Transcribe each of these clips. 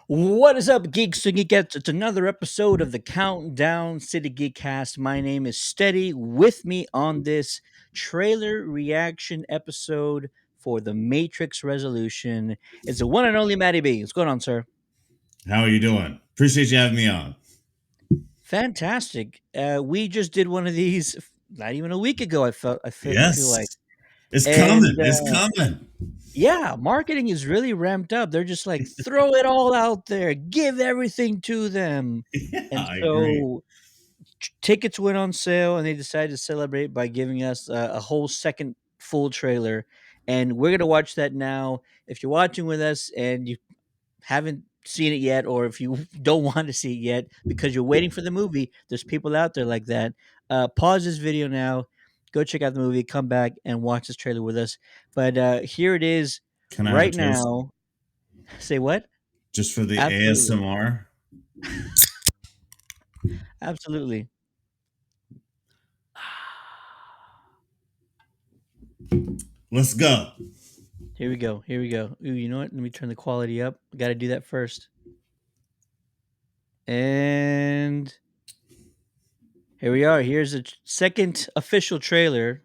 What is up, geeks and geekettes? It's another episode of the Countdown City Geekcast. My name is Steady. With me on this trailer reaction episode for the Matrix Resolution is the one and only Matty B. What's going on, sir? How are you doing? Appreciate you having me on. Fantastic. We just did one of these not even a week ago. I feel like, Yes, it's coming. and It's coming. yeah, marketing is really ramped up. They're just like throw it all out there, give everything to them, Yeah, and I agree. so tickets went on sale and they decided to celebrate by giving us a whole second full trailer, and we're going to watch that now. If you're watching with us and you haven't seen it yet, or if you don't want to see it yet because you're waiting for the movie, there's people out there like that. Pause this video now, go check out the movie, come back and watch this trailer with us. But here it is Can I have a right toast now. Say what? just for the Absolutely. ASMR? Absolutely. Let's go. Here we go. Here we go. Ooh, you know what? Let me turn the quality up. I got to do that first. And here we are. Here's the second official trailer.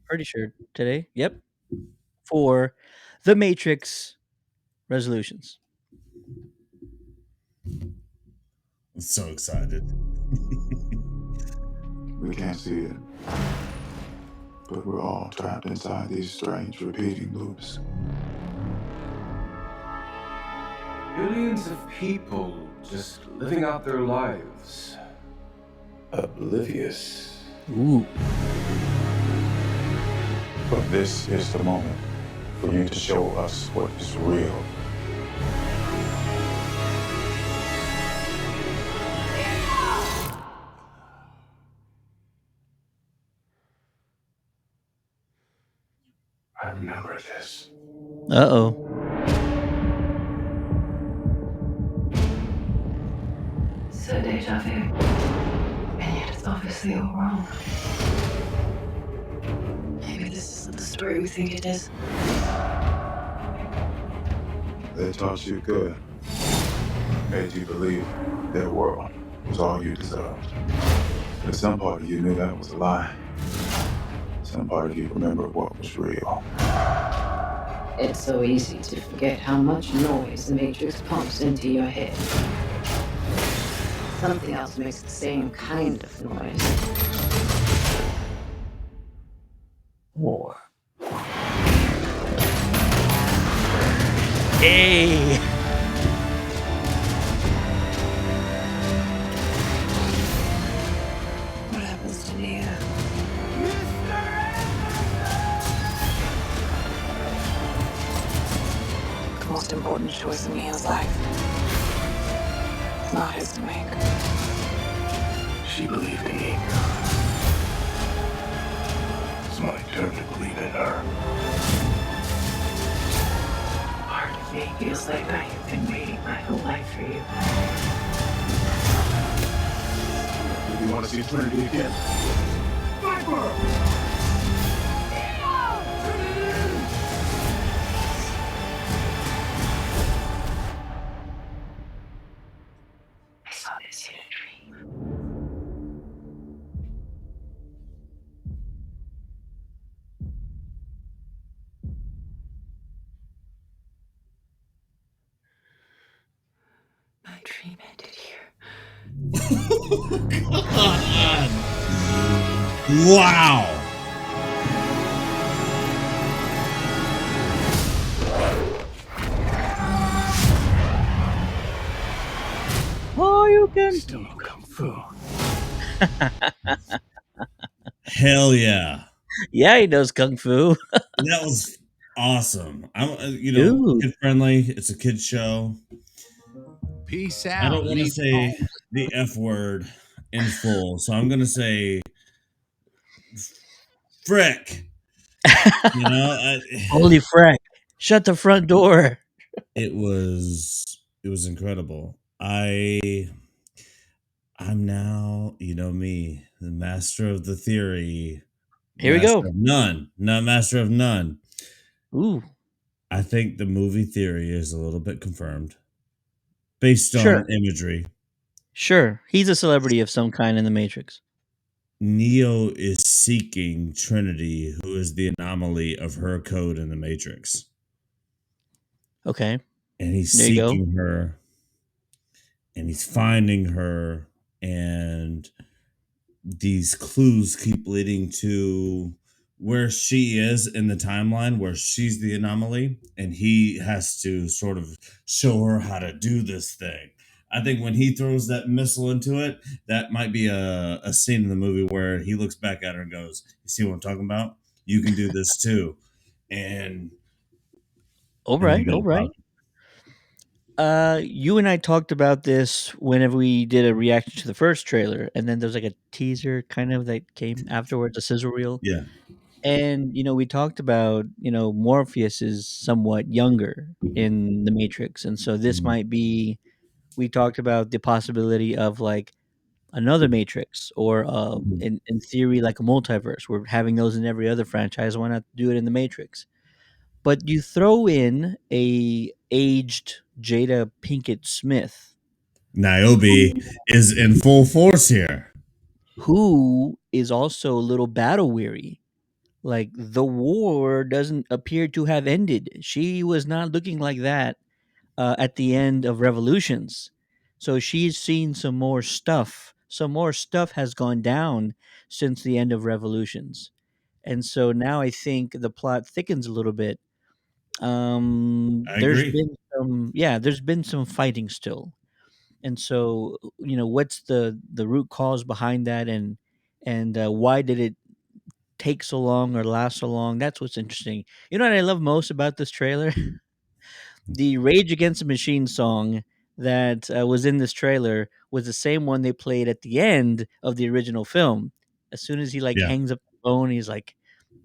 Pretty sure today. Yep. For The Matrix Resolutions. I'm so excited. We can't see it, but we're all trapped inside these strange repeating loops. Billions of people just living out their lives. Oblivious. Ooh. But this is the moment for you to show us what is real. I remember this. Uh-oh. So deja vu. And yet it's obviously all wrong. Maybe this isn't the story we think it is. They taught you good, made you believe their world was all you deserved. But some part of you knew that was a lie. Some part of you remembered what was real. It's so easy to forget how much noise the Matrix pumps into your head. Something else makes the same kind of noise. War. Hey. What happens to Neo? The most important choice in Neo's life. It's not his to make. She believed in me. It's my turn to believe in her. Part of me feels like I have been waiting my whole life for you. Do you want to see Trinity again? I saw this in a dream. My dream ended here. God. Wow. Oh, you can. Still no kung fu. Hell yeah. Yeah, he knows kung fu. That was awesome. I'm, Dude. kid friendly. It's a kid show. Peace I out. don't want to Leave say the F word in full, so I'm going to say frick. You know, Holy frack. Shut the front door. it was incredible. I'm now, you know me, the master of the theory, Here we master go. of none, not master of none. Ooh. I think the movie theory is a little bit confirmed. based Sure, on imagery. sure. He's a celebrity of some kind in the Matrix. Neo is seeking Trinity, who is the anomaly of her code in the Matrix. Okay, And he's there you go. seeking her and he's finding her, and these clues keep leading to where she is in the timeline, where she's the anomaly, and he has to sort of show her how to do this thing. I think when he throws that missile into it, that might be a scene in the movie where he looks back at her and goes, "You see what I'm talking about? You can do this too." And All and they right, go all right. about You and I talked about this whenever we did a reaction to the first trailer, and then there's like a teaser kind of that came afterwards, a sizzle reel. yeah. And we talked about Morpheus is somewhat younger in the Matrix, and so this Mhm. might be. We talked about the possibility of like another Matrix, or Mhm. in theory, like a multiverse. We're having those in every other franchise. Why not do it in the Matrix? But you throw in a aged Jada Pinkett Smith, Niobe who is in full force here. who is also a little battle weary. Like, the war doesn't appear to have ended. She was not looking like that at the end of Revolutions. So she's seen some more stuff. Some more stuff has gone down since the end of Revolutions. And so now I think the plot thickens a little bit. I There's agree. been there's been some fighting still. And so, what's the root cause behind that, and why did it take so long or last so long? That's what's interesting. You know what I love most about this trailer? The Rage Against the Machine song that was in this trailer was the same one they played at the end of the original film. As soon as he like Yeah. hangs up the phone, he's like,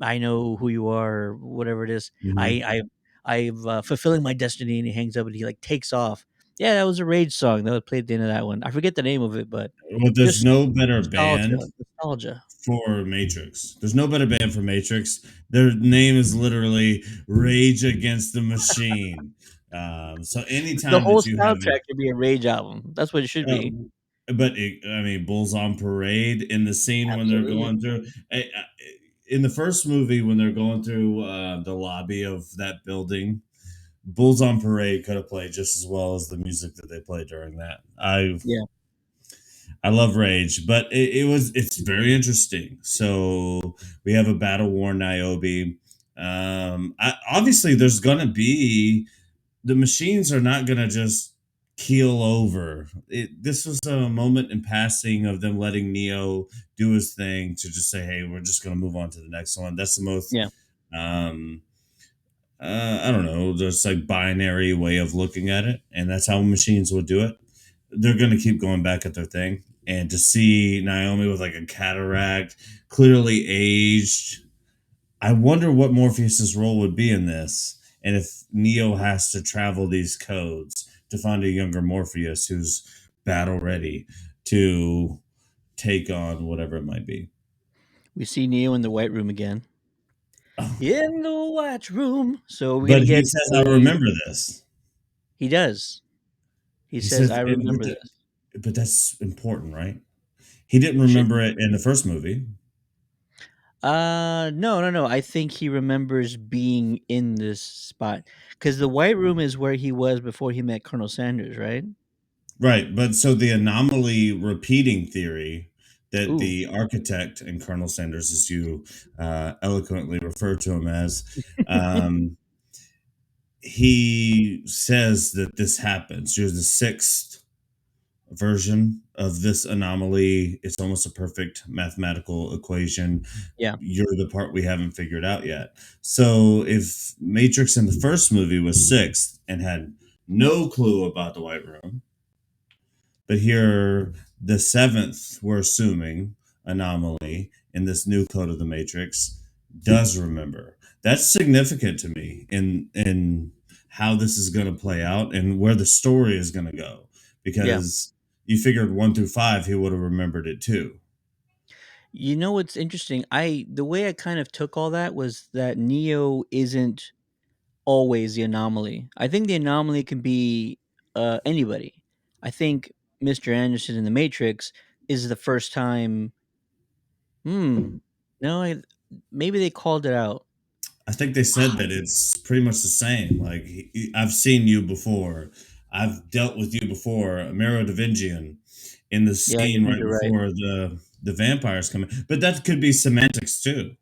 "I know who you are," or whatever it is. Mhm. I've fulfilling my destiny, and he hangs up and he like takes off. Yeah, that was a Rage song that was played at the end of that one. I forget the name of it, but Well, there's just no better band nostalgia, nostalgia. for Matrix. There's no better band for Matrix. Their name is literally Rage Against the Machine. So The anytime whole that you have soundtrack could be a Rage album. That's what it should uh, be. I mean, Bulls on Parade in the scene when they're Absolutely. going through. In the first movie, when they're going through the lobby of that building, Bulls on Parade could have played just as well as the music that they played during that. Yeah. I love Rage, but it's very interesting. So we have a battle worn Niobe. Obviously, there's gonna be the machines are not gonna just keel over. This was a moment in passing of them letting Neo do his thing to just say, "Hey, we're just gonna move on to the next one." That's the most Yeah. um, I don't know, just like binary way of looking at it, and that's how machines will do it. They're going to keep going back at their thing, and to see Naomi with like a cataract, clearly aged, I wonder what Morpheus's role would be in this, and if Neo has to travel these codes to find a younger Morpheus who's battle ready to take on whatever it might be. We see Neo in the White Room again. In the White Room. So we're But gonna he get says, "I a. remember this." He does. He He says, says, "I remember this." but that's important, right? He didn't It should remember be. it in the first movie. No, no, no. I think he remembers being in this spot because the White Room is where he was before he met Colonel Sanders, right? Right, but so the anomaly repeating theory that Ooh, the architect and Colonel Sanders, as you eloquently refer to him as, um, he says that this happens. You're the sixth version of this anomaly. It's almost a perfect mathematical equation. yeah. You're the part we haven't figured out yet. So if Matrix in the first movie was sixth and had no clue about the White Room, but here, the seventh, we're assuming, anomaly in this new code of the Matrix does remember. That's significant to me in how this is going to play out and where the story is going to go. Yeah. Because you figured 1 through 5, he would have remembered it too. You know what's interesting? The way I kind of took all that was that Neo isn't always the anomaly. I think the anomaly can be anybody. I think Mr. Anderson in the Matrix is the first time. No, maybe they called it out. I think they said that it's pretty much the same. Like I've seen you before. I've dealt with you before, Miro Davingian, in the Yeah, I scene think right you're right. before the vampires come in. But that could be semantics too.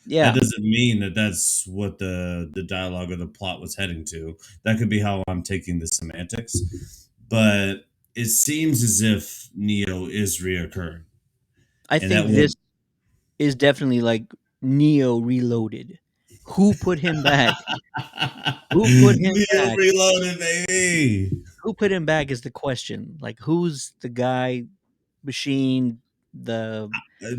That Yeah, doesn't mean that that's what the dialogue or the plot was heading to. That could be how I'm taking the semantics. But it seems as if Neo is reoccurring, I and that think would this is definitely like Neo Reloaded. Who put him back? Who put him Neo back? Reloaded, baby. Who put him back is the question. Like, who's the guy, machine, the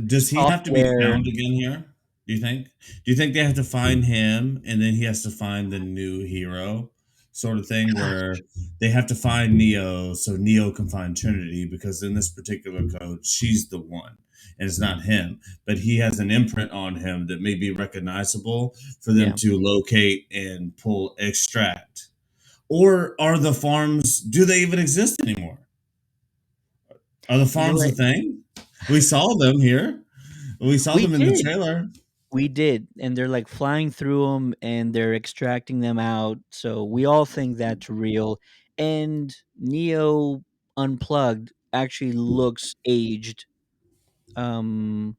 Does he have to be software? found again here? Do you think? Do you think they have to find him and then he has to find the new hero, sort of thing, where they have to find Neo so Neo can find Trinity because in this particular code she's the one and it's not him, but he has an imprint on him that may be recognizable for them Yeah, to locate and pull extract. Or are the farms? Do they even exist anymore? Are the you know farms a what? thing? We saw them here. We saw We them in the did. trailer. We did, and they're like flying through them, and they're extracting them out. So we all think that's real. And Neo Unplugged actually looks aged, um,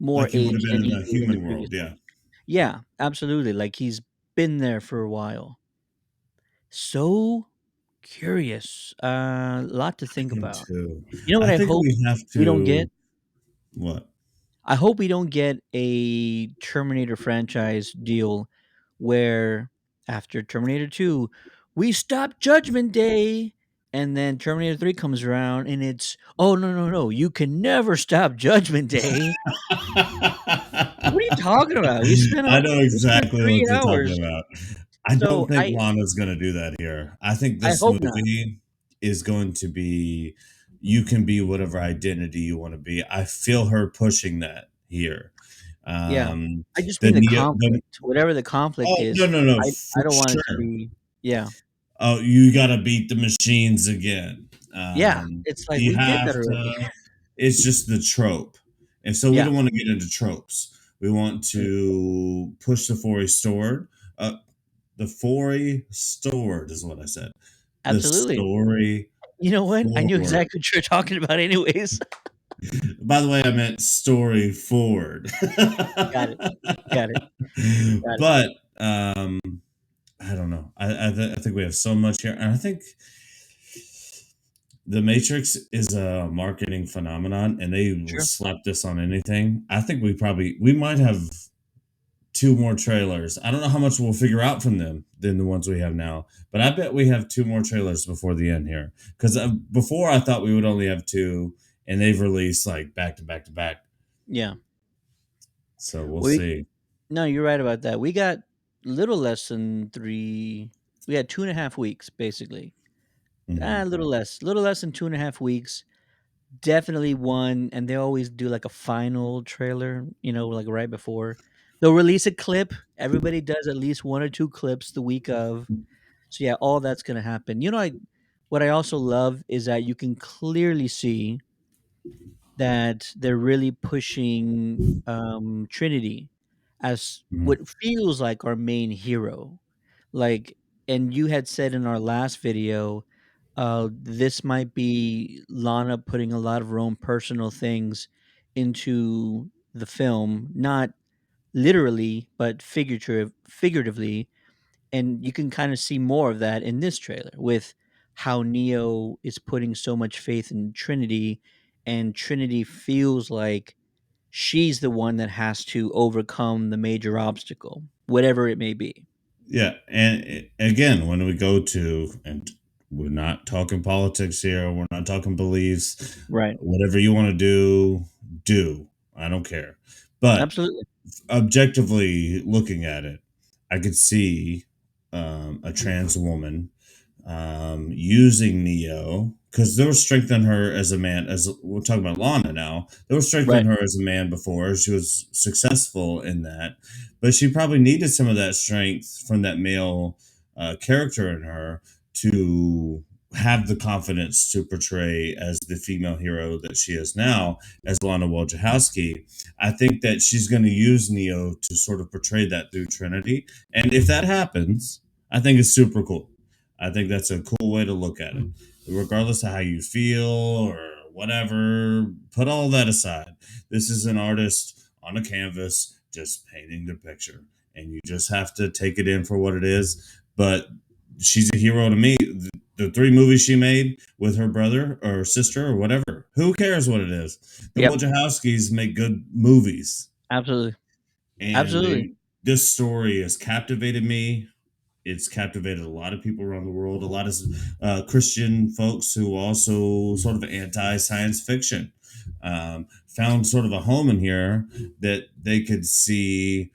more Like he would have aged been than in he the did in the human previous world, one. yeah. Yeah, absolutely. Like he's been there for a while. So curious. A lot to think Him about. too. You know what I I think hope we have we don't get? to what? I hope we don't get a Terminator franchise deal where after Terminator 2, we stop Judgment Day. And then Terminator 3 comes around and it's, oh, no, no, no. You can never stop Judgment Day. What are you talking about? I know We spent exactly what 3 you're talking hours. about. I don't So think Lana's gonna do that here. I think I this hope not. movie is going to be you can be whatever identity you want to be. I feel her pushing that here. Yeah. Um I just the mean the neo the conflict. Whatever the conflict oh no is, no no I for don't want it to sure. be. Yeah. Oh, you gotta beat the machines again. Yeah. It's like You we did that have already. to. It's just the trope, and so we Yeah. don't want to get into tropes. We want Mm, to push the Fori sword. The Fori sword is what I said. The absolutely. story You know what? I knew forward. exactly what you're talking about anyways. By the way, I meant story forward. Got it. Got it. Got it. But I don't know. I think we have so much here, and I think The Matrix is a marketing phenomenon, and they will Sure. slap this on anything. I think we might have two more trailers. I don't know how much we'll figure out from them than the ones we have now, but I bet we have two more trailers before the end here. Because before I thought we would only have two, and they've released like back to back to back. Yeah. So we'll We see. No, you're right about that. We got little less than 3 we had 2.5 weeks, basically. Mhm. A little less than 2.5 weeks. Definitely one, and they always do, like, a final trailer, like, right before. They'll release a clip. Everybody does at least 1 or 2 clips the week of. So, yeah, all that's gonna happen. What I also love is that you can clearly see that they're really pushing, Trinity as Mhm. what feels like our main hero. Like, and you had said in our last video, this might be Lana putting a lot of her own personal things into the film, not literally, but figuratively, and you can kind of see more of that in this trailer with how Neo is putting so much faith in Trinity, and Trinity feels like she's the one that has to overcome the major obstacle, whatever it may be. Yeah, and again, when we go to, and we're not talking politics here, we're not talking beliefs. Right. Whatever you want to do, do. I don't care. But Absolutely. objectively looking at it, I could see a trans woman using Neo because there was strength in her as a man. As we're talking about Lana now, there was strength in Right. her as a man before. She was successful in that, but she probably needed some of that strength from that male character in her to have the confidence to portray as the female hero that she is now as Lana Wojciechowski. I think that she's going to use Neo to sort of portray that through Trinity. And if that happens, I think it's super cool. I think that's a cool way to look at it. Regardless of how you feel or whatever, put all that aside. This is an artist on a canvas just painting the picture. And you just have to take it in for what it is. But she's a hero to me. The three movies she made with her brother or sister or whatever. Who cares what it is? The Yep, Wojciechowskis make good movies, absolutely, and absolutely. they this story has captivated me. It's captivated a lot of people around the world, a lot of Christian folks who also sort of anti science fiction. Found sort of a home in here that they could see,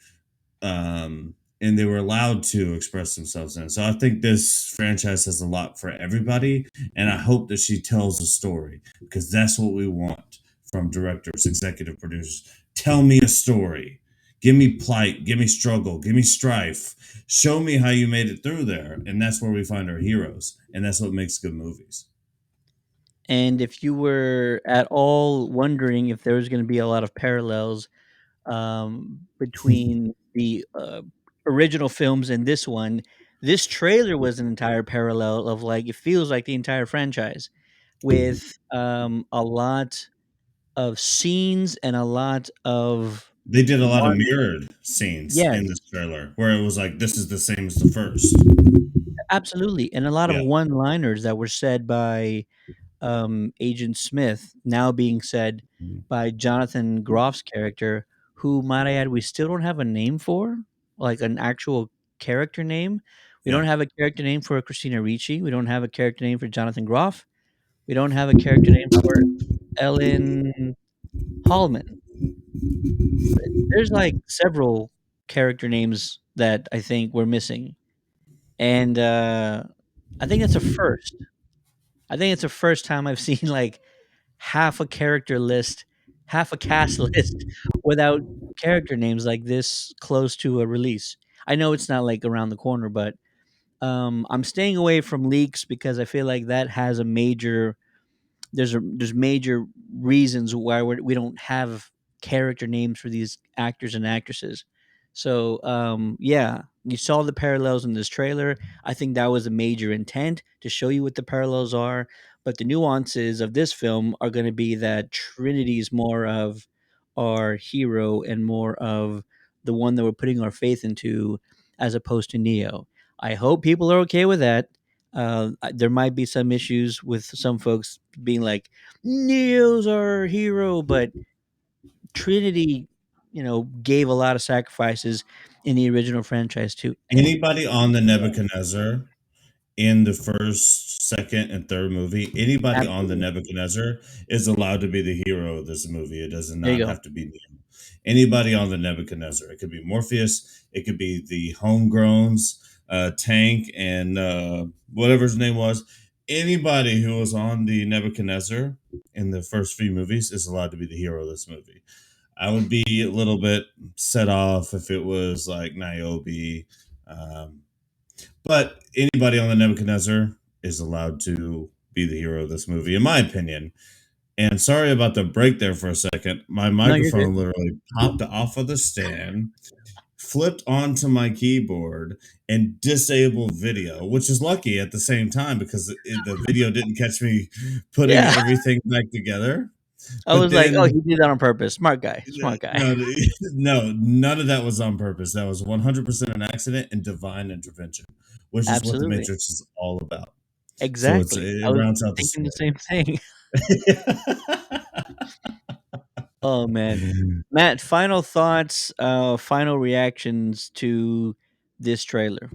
and they were allowed to express themselves in. So I think this franchise has a lot for everybody, and I hope that she tells a story because that's what we want from directors, executive producers. Tell me a story. Give me plight, give me struggle, give me strife. Show me how you made it through there, and that's where we find our heroes, and that's what makes good movies. And if you were at all wondering if there was going to be a lot of parallels between the original films and this one, this trailer was an entire parallel of like it feels like the entire franchise with a lot of scenes and a lot of They did a lot of one. mirrored scenes in Yes, this trailer where it was like, this is the same as the first. absolutely, and a lot of Yeah, one-liners that were said by Agent Smith, now being said by Jonathan Groff's character, who, might I add, we still don't have a name for, like an actual character name. We yeah. don't have a character name for Christina Ricci. We don't have a character name for Jonathan Groff. We don't have a character name for Ellen Hallman. There's like several character names that I think we're missing, and I think it's a first. I think it's the first time I've seen like half a character list, half a cast list without character names like this close to a release. I know it's not like around the corner, but I'm staying away from leaks because I feel like that has a major there's major reasons why we don't have character names for these actors and actresses. So yeah, you saw the parallels in this trailer. I think that was a major intent to show you what the parallels are. But the nuances of this film are going to be that Trinity is more of our hero and more of the one that we're putting our faith into, as opposed to Neo. I hope people are okay with that. There might be some issues with some folks being like, Neo's our hero, but Trinity, gave a lot of sacrifices in the original franchise too. Anybody on the Yeah, Nebuchadnezzar in the first, second, and third movie, anybody on the absolutely. Nebuchadnezzar is allowed to be the hero of this movie. It does There you not go. have to be Neo. Anybody on the Nebuchadnezzar. It could be Morpheus. It could be the homegrowns, Tank, and whatever his name was. Anybody who was on the Nebuchadnezzar in the first few movies is allowed to be the hero of this movie. I would be a little bit set off if it was like Niobe. Um, but anybody on the Nebuchadnezzar is allowed to be the hero of this movie, in my opinion. And sorry about the break there for a second. My No, you're good. microphone literally popped off of the stand, flipped onto my keyboard, and disabled video, which is lucky at the same time because the video didn't catch me putting Yeah. everything back together. I But was like, oh, then he did that on purpose. Smart guy. Smart guy. no, no, none of that was on purpose. That was 100% an accident and divine intervention, which is what the Absolutely. Matrix is all about. So Exactly. I it was rounds out the thinking the story. same thing. Oh man. Matt, final thoughts, final reactions to this trailer.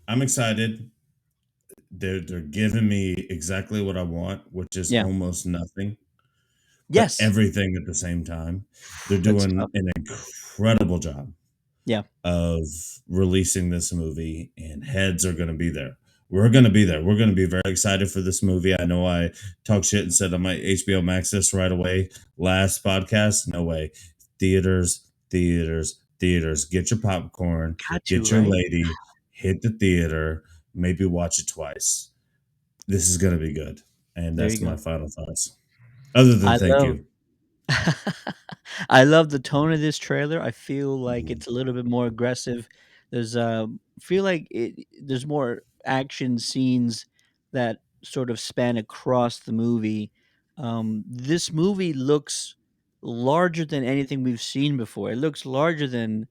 I'm excited. They're giving me exactly what I want, which is Yeah. almost nothing, but Yes. everything at the same time. They're That's doing tough. an incredible job Yeah. of releasing this movie, and heads are going to be there. We're going to be there. We're going to be very excited for this movie. I know I talked shit and said I might HBO Max this right away last podcast. No way. Theaters, theaters, theaters. Get your popcorn, Got to, get your right? lady, hit the theater, maybe watch it twice. this is gonna be good. And There you that's my go. final thoughts. Other than I thank love you. I love the tone of this trailer. I feel like Mhm. it's a little bit more aggressive. There's feel like there's more action scenes that sort of span across the movie. This movie looks larger than anything we've seen before. It looks larger than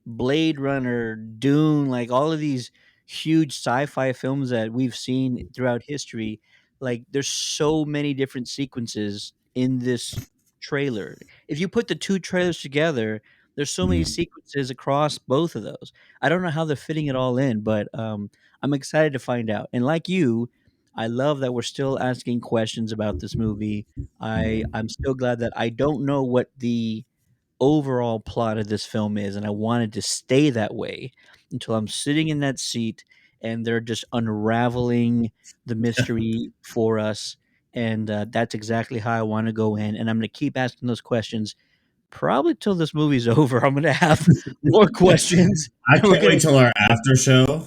Blade Runner, Dune, like all of these huge sci-fi films that we've seen throughout history. Like there's so many different sequences in this trailer. If you put the two trailers together, there's so many Mhm. sequences across both of those. I don't know how they're fitting it all in, but I'm excited to find out. And like you, I love that we're still asking questions about this movie. I'm still glad that I don't know what the overall plot of this film is, and I wanted to stay that way until I'm sitting in that seat and they're just unraveling the mystery for us. And that's exactly how I want to go in. And I'm going to keep asking those questions probably till this movie's over. I'm going to have more questions, I and we're can't going wait to till our after show.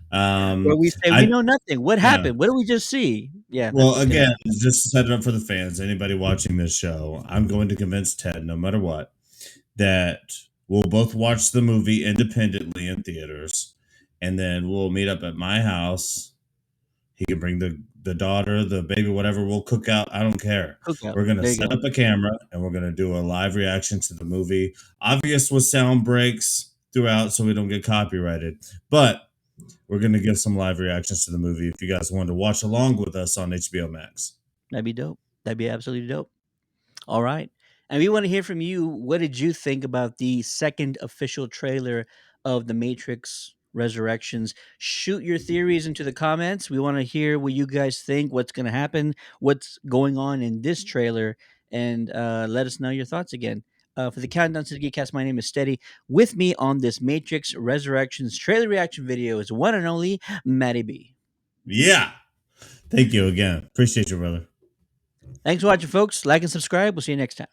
where we say we I know nothing. What Yeah. happened? What did we just see? Yeah, that's Well, what's going to again, happen. just to set it up for the fans, anybody watching this show, I'm going to convince Ted, no matter what, that we'll both watch the movie independently in theaters, and then we'll meet up at my house. He can bring the daughter, the baby, whatever. We'll cook out. I don't care. Cookout. We're gonna There you set go. up a camera and we're gonna do a live reaction to the movie. Obvious with sound breaks throughout, so we don't get copyrighted. But we're gonna give some live reactions to the movie if you guys want to watch along with us on HBO Max. That'd be dope. That'd be absolutely dope. All right. And we want to hear from you. What did you think about the second official trailer of The Matrix Resurrections? Shoot your theories into the comments. We want to hear what you guys think, what's going to happen, what's going on in this trailer, and let us know your thoughts again. For the Countdown to the Geekcast, my name is Steady. With me on this Matrix Resurrections trailer reaction video is one and only Matty B. Yeah. Thank you again. Appreciate you, brother. Thanks for watching, folks. Like and subscribe. We'll see you next time.